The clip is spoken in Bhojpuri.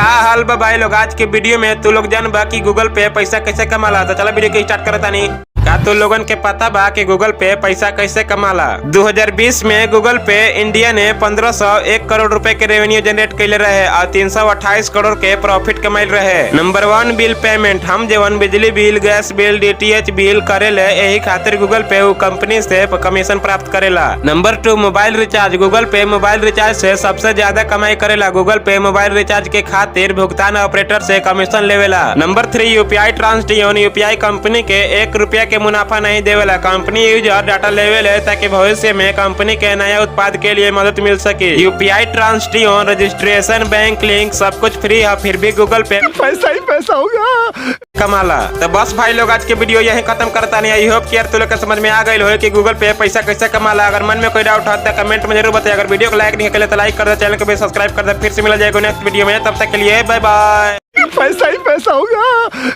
का हाल बा भाई लोग। आज के वीडियो में तू लोग जान बा कि गूगल पे पैसा कैसे कमाला। तो चला वीडियो के स्टार्ट करता नहीं। का तू लोगन के पता बा कि गूगल पे पैसा कैसे कमाला। 2020 में गूगल पे इंडिया ने 1501 करोड़ रुपए के रेवेन्यू जनरेट कैले रहे और 328 करोड़ के प्रॉफिट कमाइल रहे। नंबर 1 बिल पेमेंट, हम जवन बिजली bill, gas bill, DTH bill करेले यही खातिर गूगल पे वो कंपनी से कमीशन प्राप्त करेला। नंबर 2 मोबाइल रिचार्ज, गूगल पे मोबाइल रिचार्ज से सबसे ज्यादा कमाई करेला। गूगल पे मोबाइल रिचार्ज के खातिर भुगतान ऑपरेटर से कमीशन लेवेला। Number 3 UPI transaction, UPI company के 1 रुपया के मुनाफा नहीं देवेला। कंपनी यूजर डाटा लेवेले ताकि भविष्य में कंपनी के नया उत्पाद के लिए मदद मिल सके। UPI transaction, registration, bank link सब कुछ फ्री है, फिर भी गूगल पे पैसा ही पैसा होगा कमाला। तो बस भाई लोग आज के वीडियो यही खत्म करता नहीं। आई होप कि यार तू लोग के समझ में आ गई हो कि गूगल पे पैसा कैसे कमाला। अगर मन में कोई डाउट हो तो कमेंट में जरूर बताइए। अगर वीडियो को लाइक नहीं करे तो लाइक कर दे, चैनल को भी सब्सक्राइब कर दे। फिर से मिला जाएगा नेक्स्ट वीडियो में, तब तक के लिए बाय बाय। पैसा ही पैसा होगा।